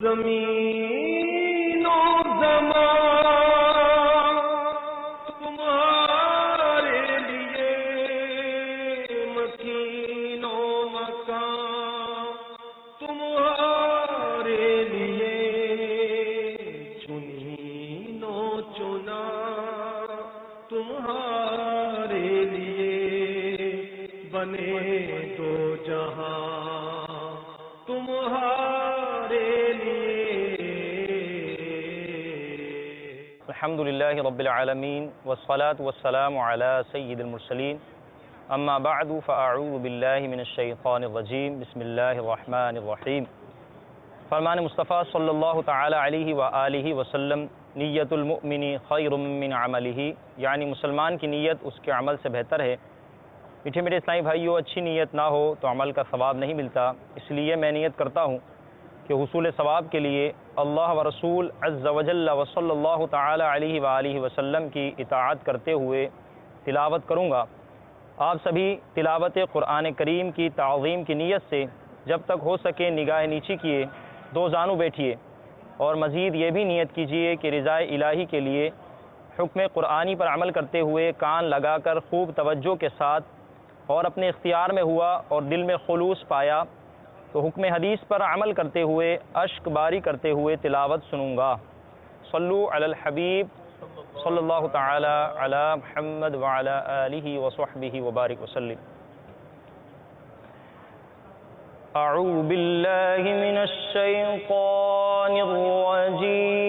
زمین و زمان تمہارے لیے، مکین و مکان تمہارے لیے، چنین و چنا تمہارے لیے، بنے دو جہاں تمہارے الحمد للہ رب العالمین والصلاة والسلام علی سید المرسلین، اما بعد فاعوذ باللہ من الشیطان الرجیم، بسم اللہ الرحمن الرحیم۔ فرمان مصطفیٰ صلی اللہ تعالی علیہ وآلہ وسلم، نیت المؤمن خیر من عملہ، یعنی مسلمان کی نیت اس کے عمل سے بہتر ہے۔ میٹھے میٹھے اسلامی بھائیو، اچھی نیت نہ ہو تو عمل کا ثواب نہیں ملتا، اس لیے میں نیت کرتا ہوں کہ حصول ثواب کے لیے اللہ و رسول عز و جل و صلی اللہ تعالی علیہ وآلہ وسلم کی اطاعت کرتے ہوئے تلاوت کروں گا۔ آپ سبھی تلاوت قرآن کریم کی تعظیم کی نیت سے جب تک ہو سکے نگاہ نیچی کیے، دو زانو بیٹھیے، اور مزید یہ بھی نیت کیجیے کہ رضائے الہی کے لیے حکم قرآنی پر عمل کرتے ہوئے کان لگا کر خوب توجہ کے ساتھ اور اپنے اختیار میں ہوا اور دل میں خلوص پایا تو حکم حدیث پر عمل کرتے ہوئے اشک باری کرتے ہوئے تلاوت سنوں گا۔ صلو علی الحبیب صلی اللہ تعالی علی محمد وعلی آلہ وصحبہ وبارک وسلم۔ اعوذ باللہ من الشیطان الرجیم،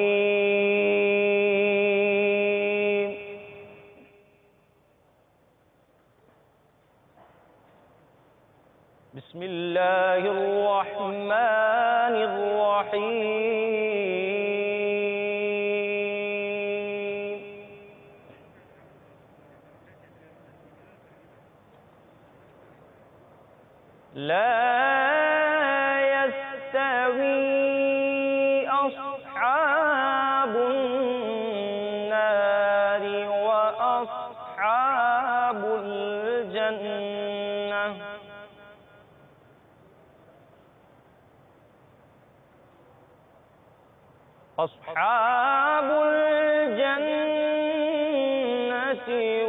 بسم اللہ الرحمن الرحیم۔ لا يستوي أصحاب النار وأصحاب الجنة، أصحاب الجنة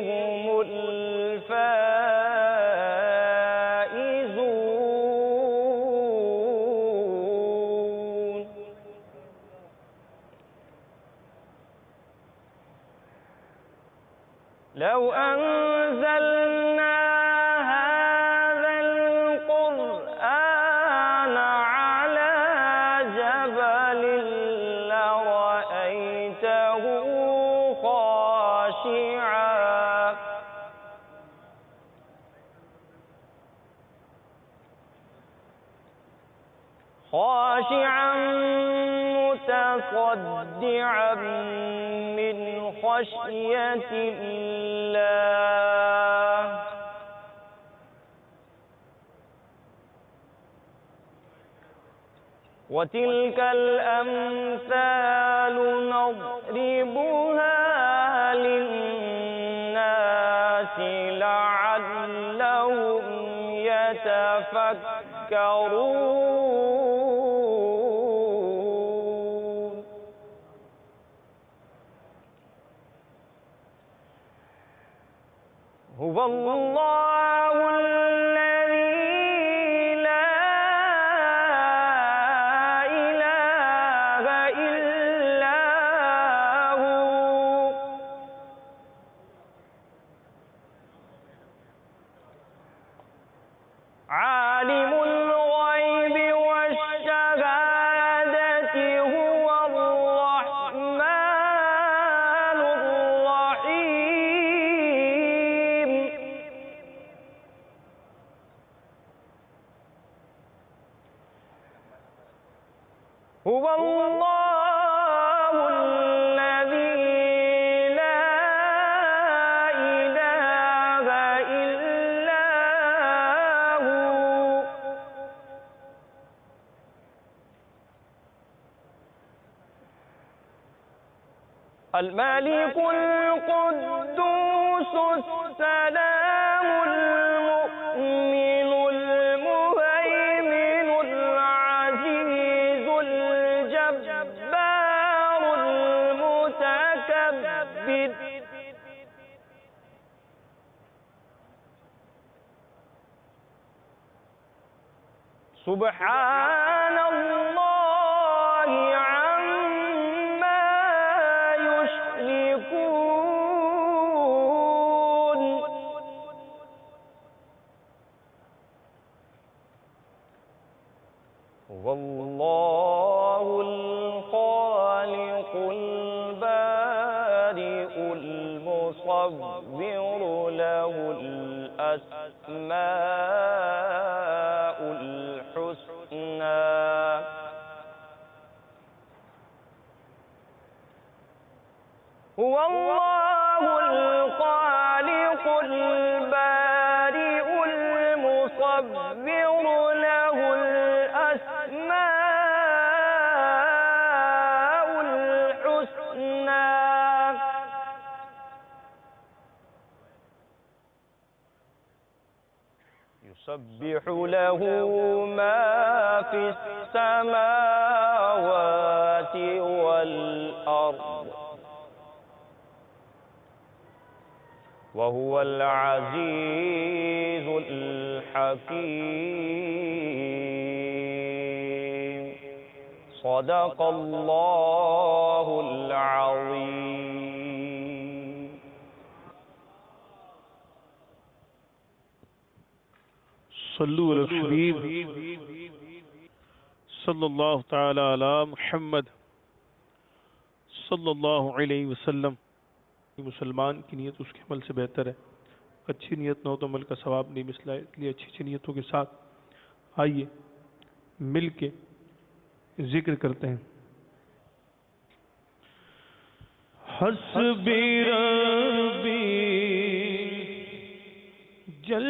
هم الفائزون۔ لو أنزلنا هذا القرآن على جبل لرأيته خاشعا متصدعا من خشية الله، وتلك الأمثال نضربها للناس لعلهم يتفكرون۔ هو الله الذي لا إله إلا هو، عالم الغيب والشهادة، هو الرحمن الرحيم۔ هو الله الذي لا إله إلا هو، الملك القدوس السلام المؤمن المهيمن العزيز الجبار الجبار المتكبر سبحان الله عما يشركون والله الخالق البارئ المصور له الأسماء الحسنى هو الله الخالق البارئ المصور له الأسماء الحسنى يسبح له ما في السماوات والأرض وهو العزيز الحكيم صدق الله العظيم. صلو علی الحبیب صلی اللہ تعالی علی محمد صلی اللہ علیہ وسلم. مسلمان کی نیت اس کے عمل سے بہتر ہے. اچھی نیت نہ ہو تو عمل کا ثواب نہیں ملتا ہے. اس لیے اچھی اچھی نیتوں کے ساتھ آئیے مل کے ذکر کرتے ہیں. حسبی ربی جل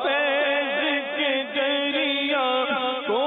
فیض کے دریا کو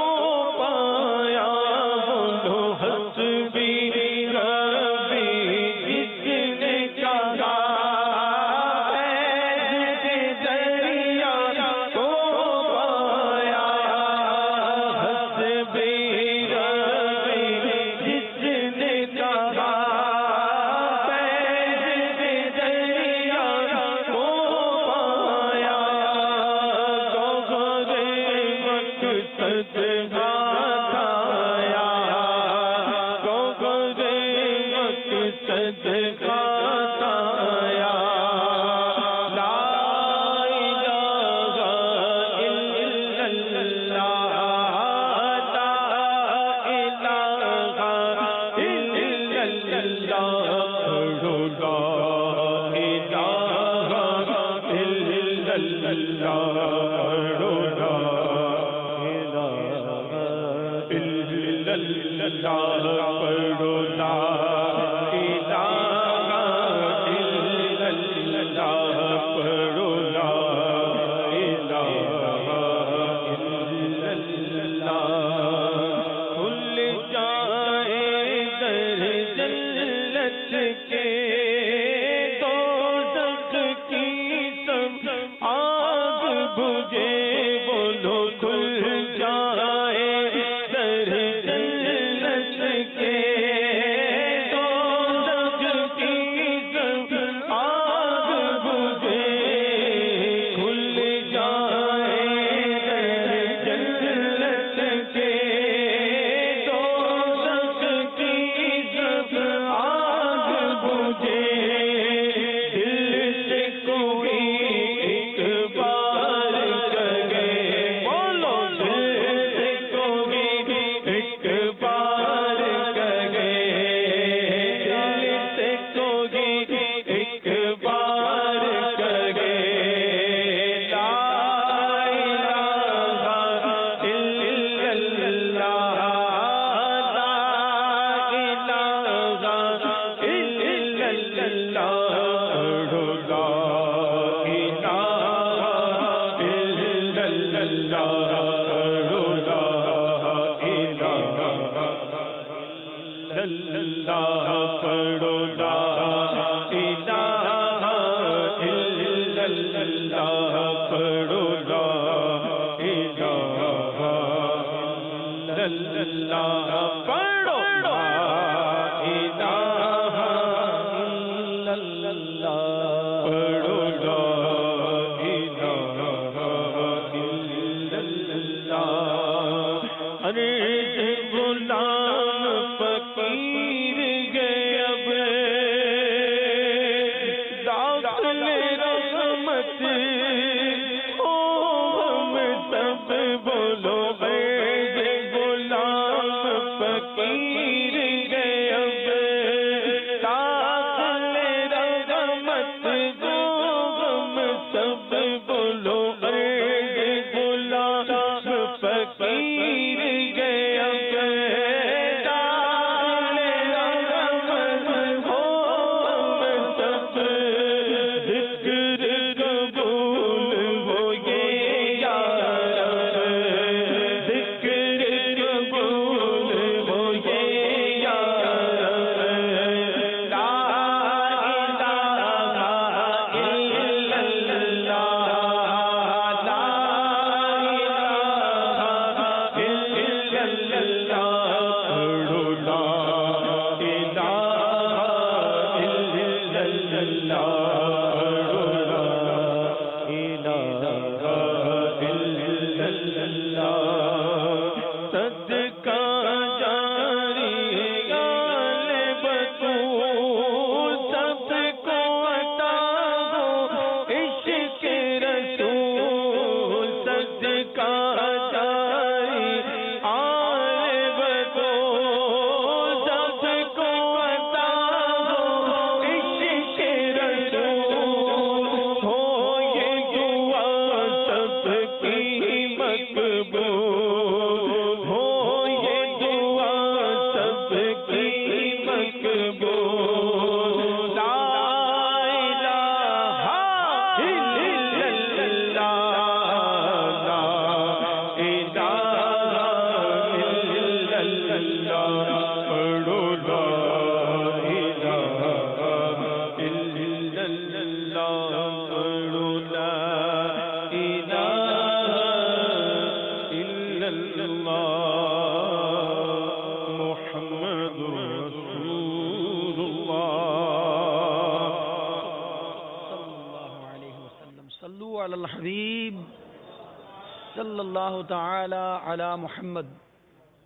صلی اللہ تعالی علی محمد۔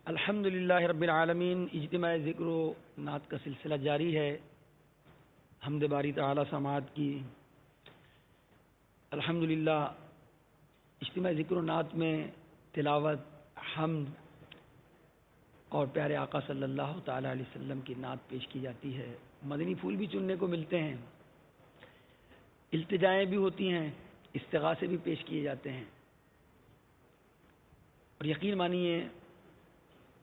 الحمدللہ رب العالمین۔ اجتماع ذکر و نعت کا سلسلہ جاری ہے، حمد باری تعالی سماعت کی۔ الحمدللہ اجتماع ذکر و نعت میں تلاوت، حمد اور پیارے آقا صلی اللہ تعالی علیہ وسلم کی نعت پیش کی جاتی ہے، مدنی پھول بھی چننے کو ملتے ہیں، التجائیں بھی ہوتی ہیں، استغاثے بھی پیش کیے جاتے ہیں، اور یقین مانیے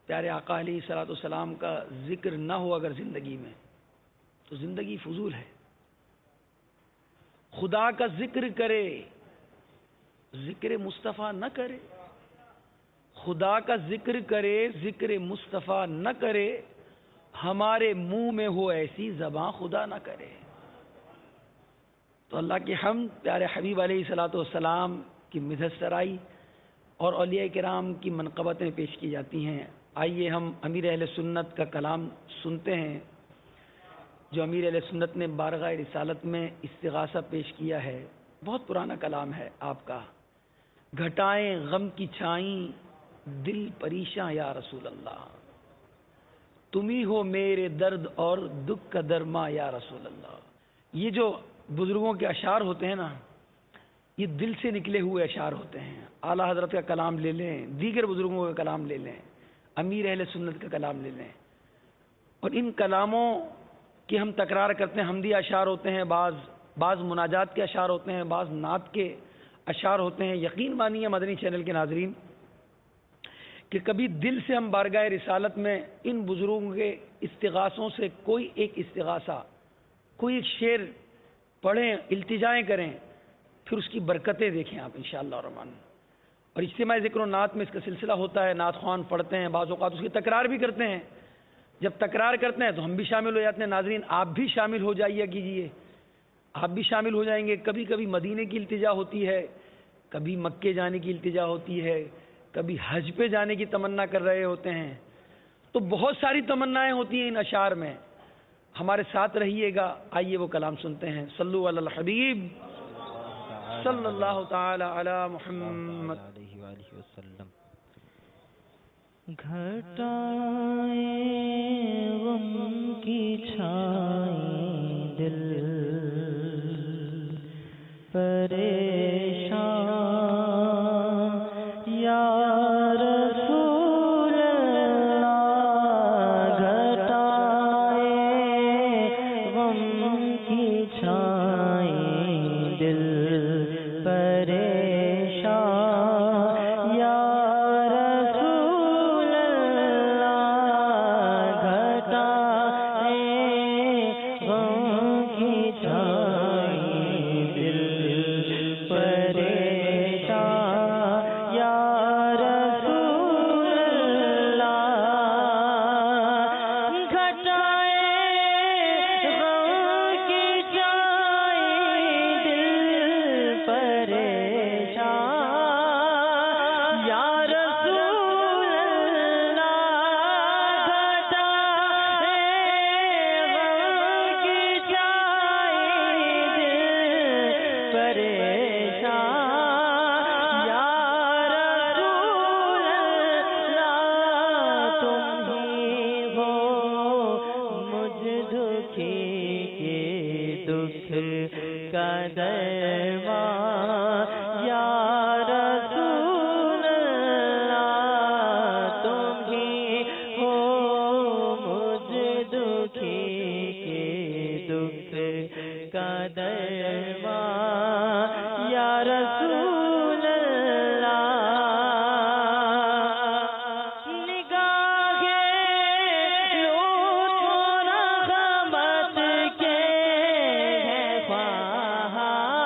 پیارے آقا علیہ الصلوۃ والسلام کا ذکر نہ ہو اگر زندگی میں تو زندگی فضول ہے۔ خدا کا ذکر کرے ذکر مصطفیٰ نہ کرے، خدا کا ذکر کرے ذکر مصطفیٰ نہ کرے، ہمارے منہ میں ہو ایسی زباں خدا نہ کرے۔ تو اللہ کی حمد، پیارے حبیب علیہ الصلوۃ والسلام کی مدحت سرائی اور اولیاء کرام کی منقبتیں پیش کی جاتی ہیں۔ آئیے ہم امیر اہل سنت کا کلام سنتے ہیں، جو امیر اہل سنت نے بارگاہ رسالت میں استغاثہ پیش کیا ہے۔ بہت پرانا کلام ہے آپ کا۔ گھٹائیں غم کی چھائیں دل پریشاں یا رسول اللہ، تمہیں ہو میرے درد اور دکھ کا درما یا رسول اللہ۔ یہ جو بزرگوں کے اشعار ہوتے ہیں نا، یہ دل سے نکلے ہوئے اشعار ہوتے ہیں۔ اعلیٰ حضرت کا کلام لے لیں، دیگر بزرگوں کا کلام لے لیں، امیر اہل سنت کا کلام لے لیں، اور ان کلاموں کی ہم تکرار کرتے ہیں۔ حمدی اشعار ہوتے ہیں، بعض مناجات کے اشعار ہوتے ہیں، بعض نعت کے اشعار ہوتے ہیں۔ یقین مانیے مدنی چینل کے ناظرین کہ کبھی دل سے ہم بارگاہ رسالت میں ان بزرگوں کے استغاثوں سے کوئی ایک استغاثہ، کوئی ایک شعر پڑھیں، التجائیں کریں، پھر اس کی برکتیں دیکھیں آپ انشاءاللہ الرحمن۔ اور اجتماع ذکر و نعت میں اس کا سلسلہ ہوتا ہے، نعت خوان پڑھتے ہیں، بعض اوقات اس کی تکرار بھی کرتے ہیں۔ جب تکرار کرتے ہیں تو ہم بھی شامل ہو جاتے ہیں۔ ناظرین آپ بھی شامل ہو جائیے کیجیے، آپ بھی شامل ہو جائیں گے۔ کبھی کبھی مدینے کی التجا ہوتی ہے، کبھی مکے جانے کی التجا ہوتی ہے، کبھی حج پہ جانے کی تمنا کر رہے ہوتے ہیں، تو بہت ساری تمنائیں ہوتی ہیں ان اشعار میں۔ ہمارے ساتھ رہیے گا، آئیے وہ کلام سنتے ہیں۔ صلو علی الحبیب صلی اللہ تعالی علی محمد۔ گھٹائیں غم کی چھائیں دل پریشان یا رسول اللہ، گھٹائیں غم کی چھائیں دل پریشان یا رسول اللہ، گھٹائیں غم کی چھائیں دل پریشان یا رسول اللہ، گھٹائیں غم کی چھائیں دل پریشان یا رسول اللہ، گھٹائیں غم کی چھائیں دل پریشان یا رسول اللہ، تم ہی ہو مجھ دکھی کے دکھ کا درمان یا رسول اللہ، تم ہی ہو مجھ دکھی کے دکھ کا درمان یا رسول اللہ، نگاہ لطف و رحمت کے ہیں خواہاں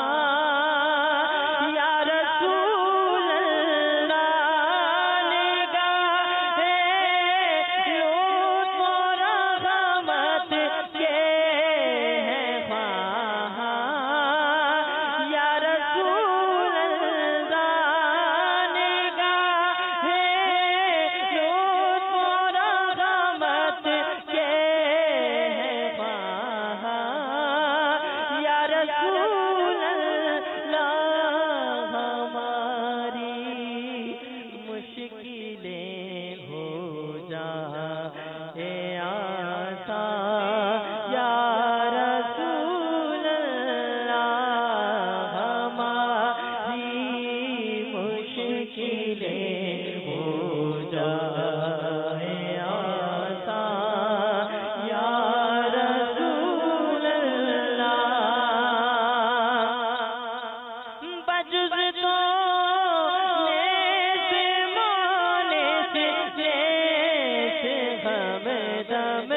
دم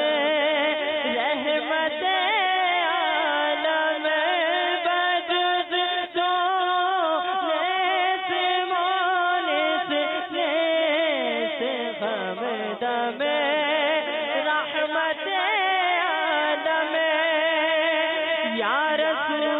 رحمت عالم بجز تو نیس مونس نیس غم دم رحمت عالم یا رسول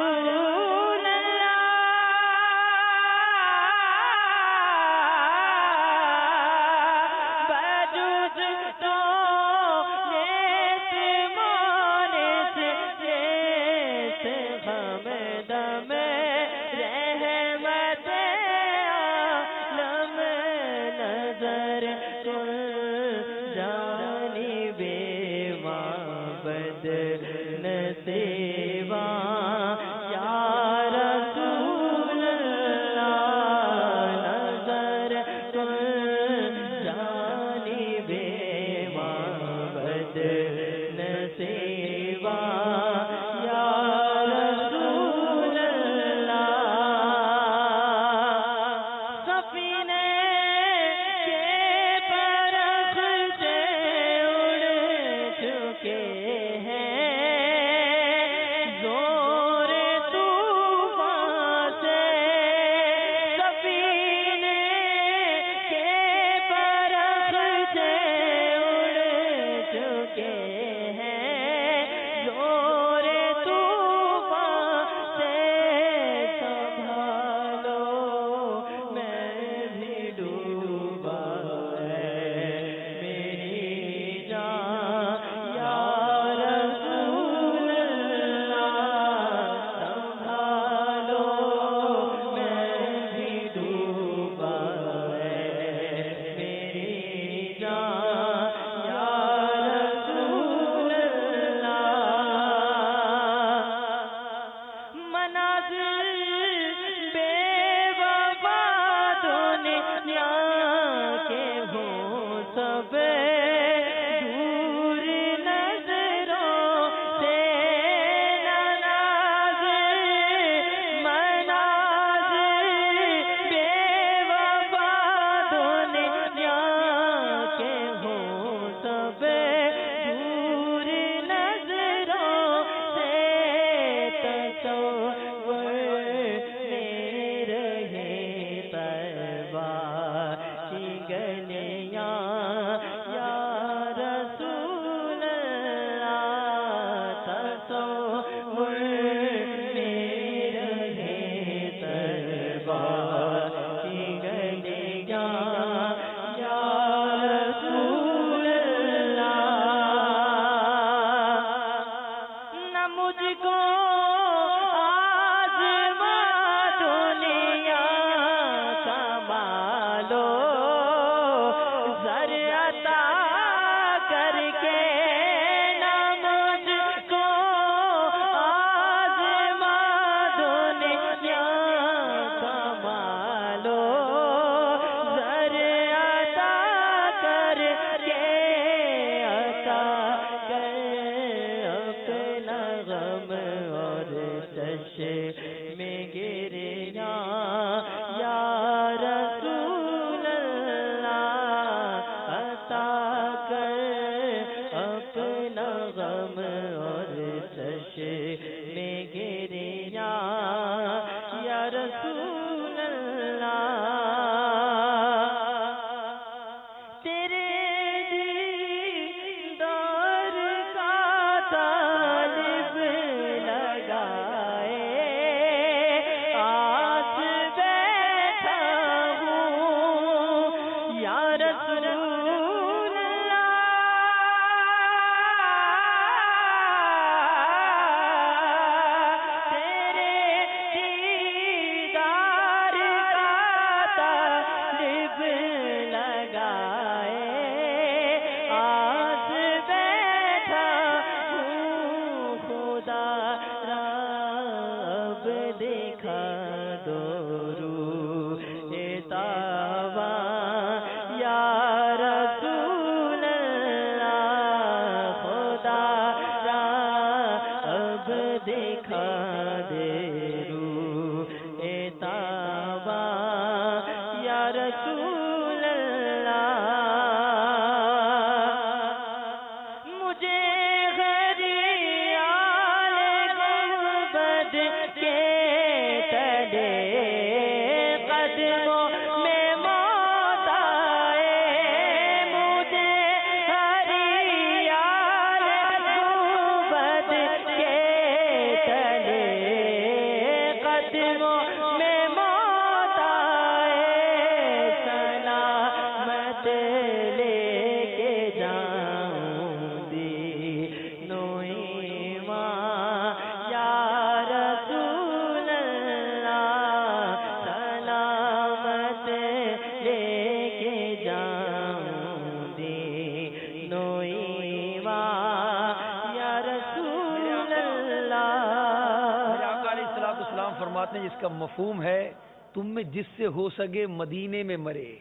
نے جس کا مفہوم ہے تم میں جس سے ہو سکے مدینے میں مرے،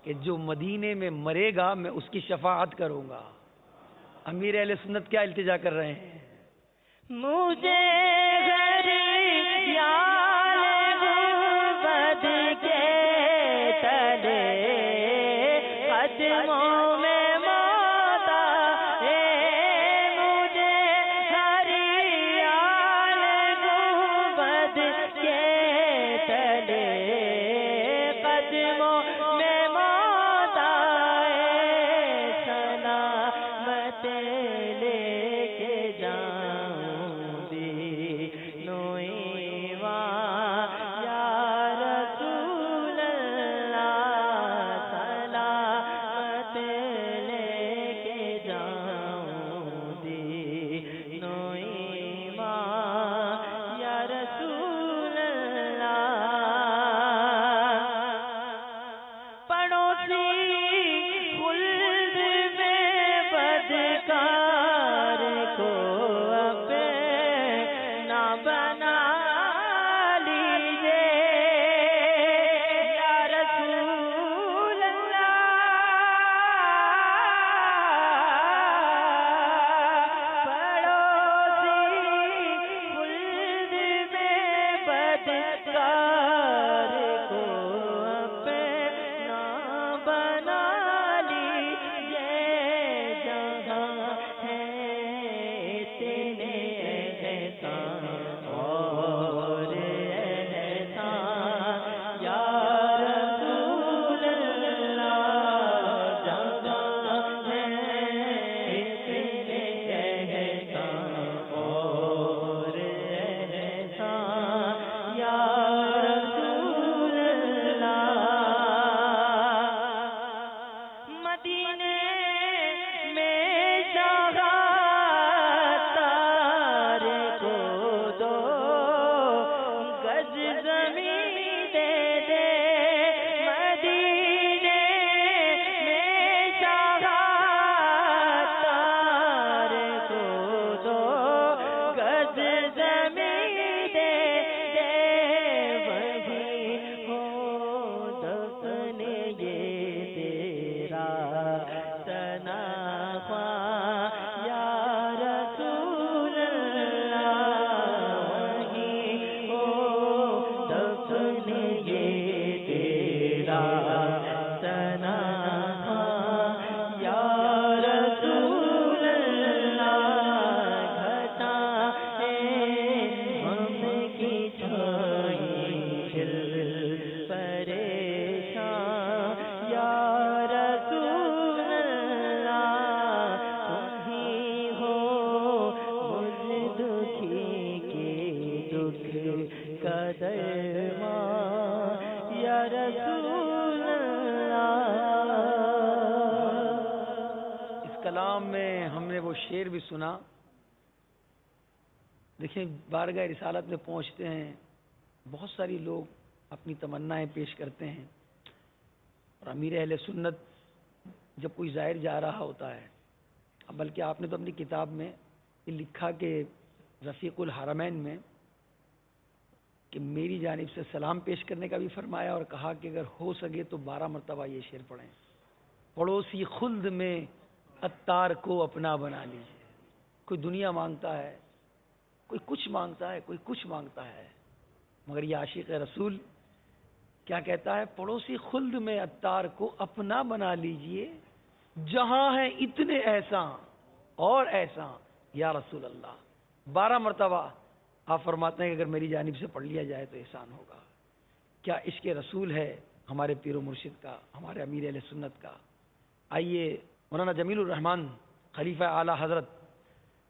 کہ جو مدینے میں مرے گا میں اس کی شفاعت کروں گا۔ امیر اہل سنت کیا التجا کر رہے ہیں؟ مجھے غریال غربت کے تلے قدموں میں موت آئے، مجھے غریال غربت کے تلے قدموں میں موت آئے، سلامت لے کے جاؤں دینو ایمان یا رسول اللہ، سلامت لے کے جاؤں دینو ایمان یا رسول اللہ۔ پڑوسی خلد میں بدکار کو اپنا بنا لیجیے یا رسول اللہ، پڑوسی خلد میں بدکار کو اپنا بنا لیجیے، جہاں ہے اتنے احسان اور احسان یا رسول اللہ، جہاں ہے اتنے احسان اور احسان یا رسول اللہ۔ مدینے میں شاہتار کو دو گز زمین دے دے، مدینے میں شاہتار کو دو گز زمین دے دے، وہی ہو دفن یہ تیرا تنخواہ یا رسول اللہ، وہی ہو دفن یہ تیرا تنخواہ یا رسول اللہ، گھٹا ہے غم کی چھائی دل پریشان یا رسول اللہ، تمہیں ہو مجھ دکھی کے دکھ کا درمان یا رسول اللہ۔ اس کلام میں ہم نے وہ شعر بھی سنا۔ دیکھیں بارگاہ رسالت میں پہنچتے ہیں، بہت ساری لوگ اپنی تمنائیں پیش کرتے ہیں، اور امیر اہل سنت جب کوئی زائر جا رہا ہوتا ہے، بلکہ آپ نے تو اپنی کتاب میں یہ لکھا کہ رفیق الحرمین میں کہ میری جانب سے سلام پیش کرنے کا بھی فرمایا، اور کہا کہ اگر ہو سکے تو 12 مرتبہ یہ شعر پڑھیں، پڑوسی خلد میں عطار کو اپنا بنا لیجیے۔ کوئی دنیا مانگتا ہے، کوئی کچھ مانگتا ہے، کوئی کچھ مانگتا ہے، مگر یہ عاشق رسول کیا کہتا ہے؟ پڑوسی خلد میں عطار کو اپنا بنا لیجئے، جہاں ہیں اتنے احسان اور احسان یا رسول اللہ۔ 12 مرتبہ آپ فرماتے ہیں کہ اگر میری جانب سے پڑھ لیا جائے تو احسان ہوگا۔ کیا عشق رسول ہے ہمارے پیر و مرشد کا، ہمارے امیر اہل سنت کا۔ آئیے مولانا جمیل الرحمان خلیفہ اعلیٰ حضرت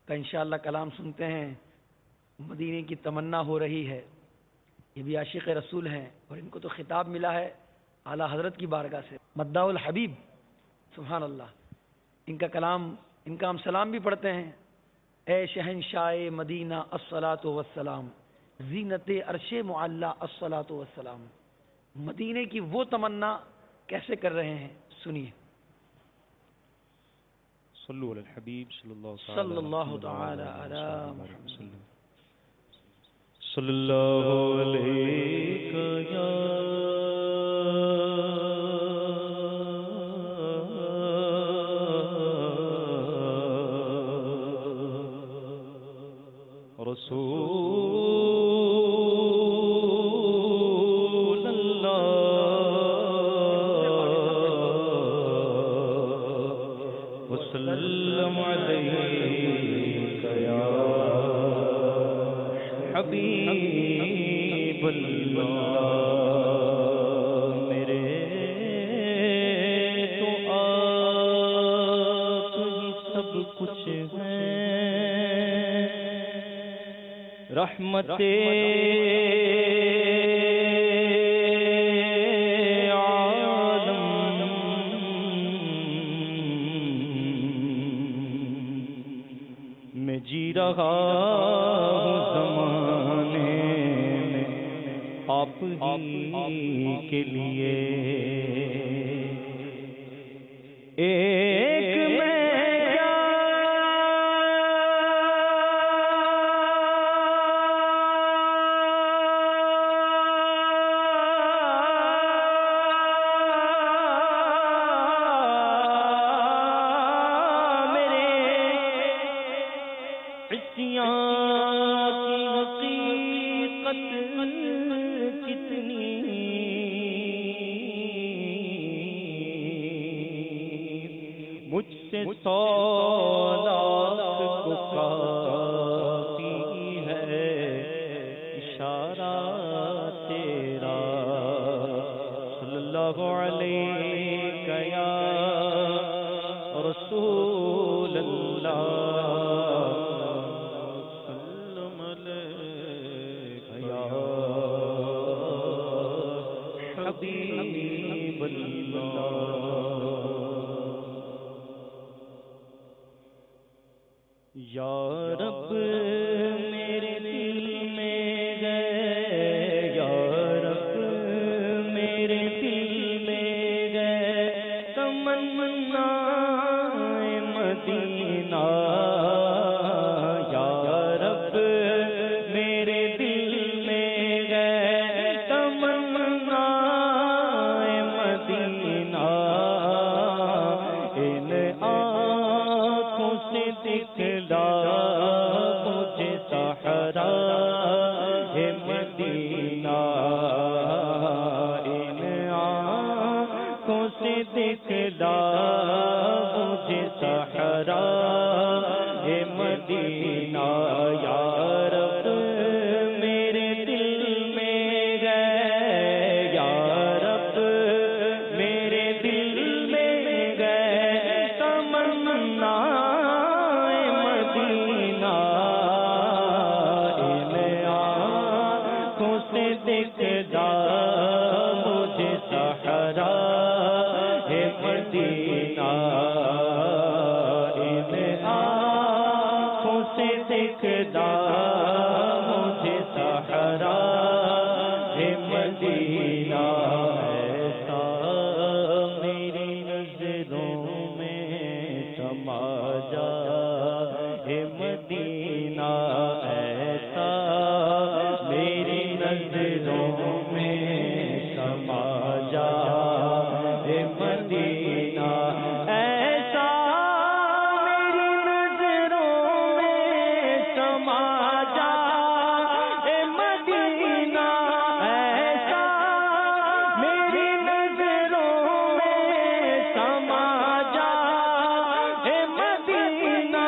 کا انشاءاللہ کلام سنتے ہیں۔ مدینے کی تمنا ہو رہی ہے، یہ بھی عاشق رسول ہیں، اور ان کو تو خطاب ملا ہے اعلیٰ حضرت کی بارگاہ سے، مداح الحبیب، سبحان اللہ۔ ان کا کلام، ان کا ہم سلام بھی پڑھتے ہیں۔ اے شہنشاہ مدینہ الصلاۃ والسلام، زینت عرش معلیٰ الصلاۃ والسلام۔ مدینے کی وہ تمنا کیسے کر رہے ہیں، سنیے۔ صلو علی الحبیب صلی اللہ تعالی علی محمد۔ صلی اللہ علیہ یا رسول اللہ وسلم علیک یا حبیب اللہ میرے تو آپ ہی سب کچھ ہیں رحمت عالم میں جی رہا ہوں زمانے میں آپ ہی کے لیے ایک میں مجھ سے 100 لاکھ کو کافی ہے اشارہ تیرا صلی اللہ علیہ یا رسول اللہ سلم علیک یا حبیب اللہ یا رب میرے دل میں گئے یا رب میرے دل میں گئے تمنا مدینہ یا رب میرے دل میں گئے تمنا مدینہ ان آنکھوں سے دکھلا مجھے صحرا ہے مدینہ ان آنکھوں سے دکھلا مجھے صحرا ہے مدینہ یا رب میرے دل میں گئے یا رب میرے دل میں گئے تمنا مدینہ ان آنکھوں سے دکھلا مجھے صحرا ہے مدینہ ان آنکھوں سے دکھلا مجھے صحرا ہے مدینہ ایسا میری نظروں میں سما جا ہے مدینہ ایسا میری نظروں میں سما جا ہے مدینہ ایسا میری نظروں میں سما جا ہے مدینہ ایسا میری نظروں میں سما جا ہے مدینہ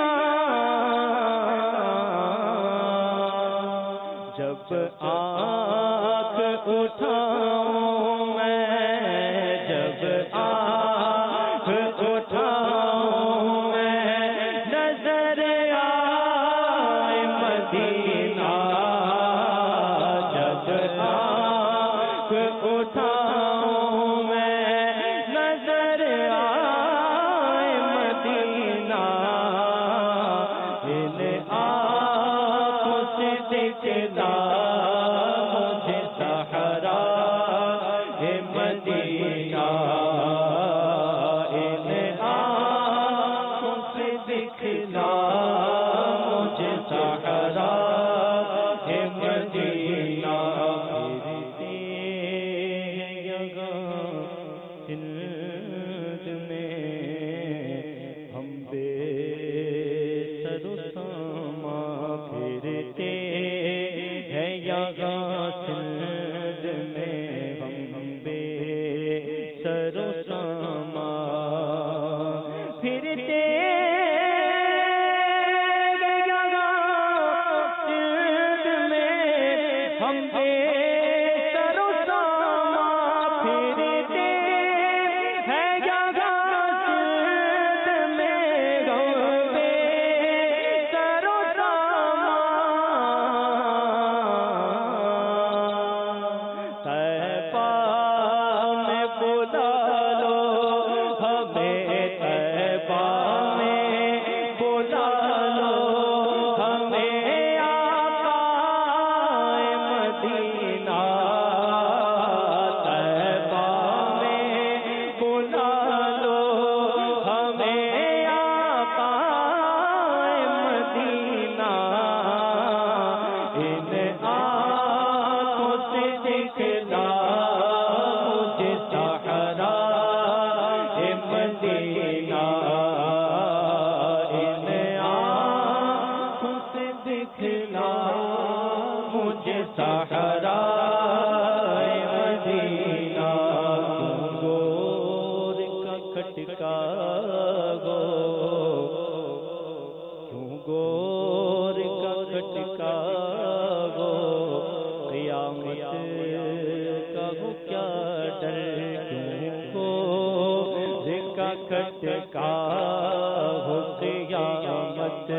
ہو قیامت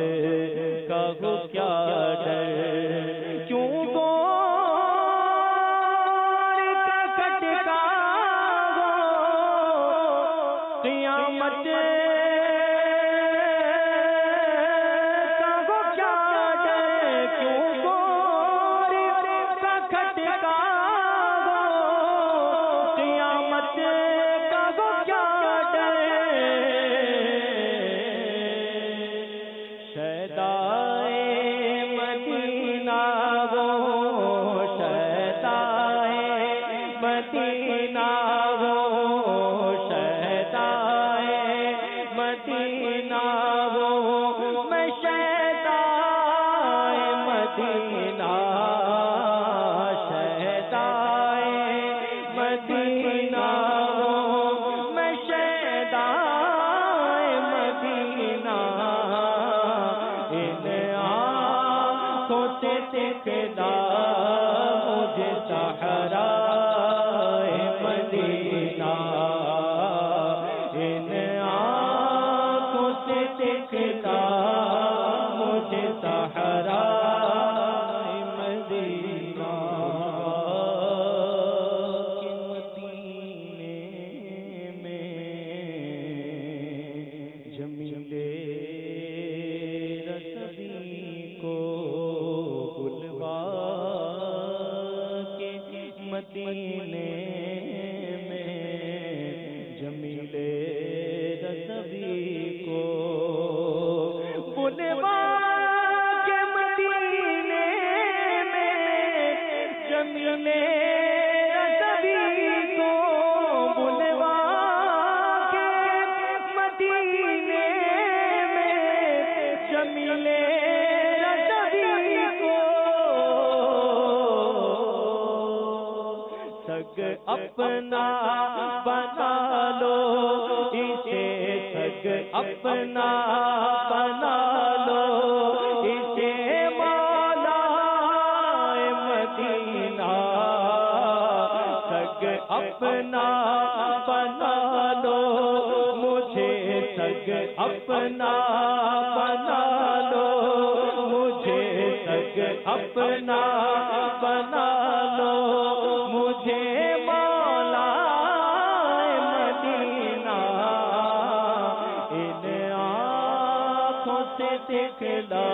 کا ہو کیا ڈر، کیوں گور کا کھٹکا ہو قیامت کا ہو کیا ڈر، کیوں گور کا کھٹکا ہو قیامت کا ہو کیا ڈر، شہدائے مدینہ وہ شہدائے مدینہ وہ شہدائے مدینہ وہ میں شہدائے مدینہ شہدائے مدینہ وہ میں شہدائے مدینہ ان آنکھوں سے دکھلا مجھے صحرائے مدینہ، ان آنکھوں سے دکھلا مجھے صحرائے مدینہ، کہ مدینے میں جمیل رسوی کو بلوا کے، مدینے میں جمیل رسوی کو بلوا کے، مدینے میں جمیل رسوی کو بلوا کے، مدینے میں جمیل رسوی کو سگ اپنا بنا لو اسے، سگ اپنا بنا لو اسے مولا مدینہ، سگ اپنا بنا لو مجھے، سگ اپنا بنا لو مجھے، سگ اپنا بنا لو مجھے مولا مدینہ، ان آنکھوں سے دکھلا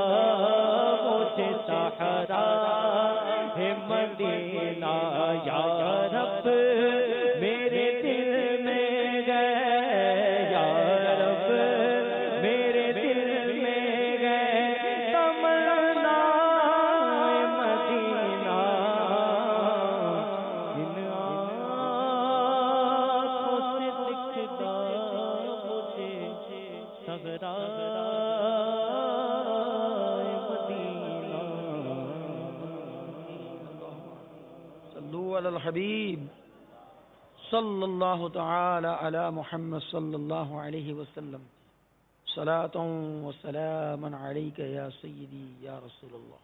مجھے صحرائے مدینہ، یا رب میرے دل میں گئے، یا رب میرے دل میں گئے تمنا مدینہ، ان آنکھوں سے دکھلا مجھے صحرائے مدینہ۔ صلو علی الحبیب صلی اللہ تعالی علی محمد صلی اللہ علیہ وسلم، صلاۃ و سلاما علیک یا سیدی یا رسول اللہ۔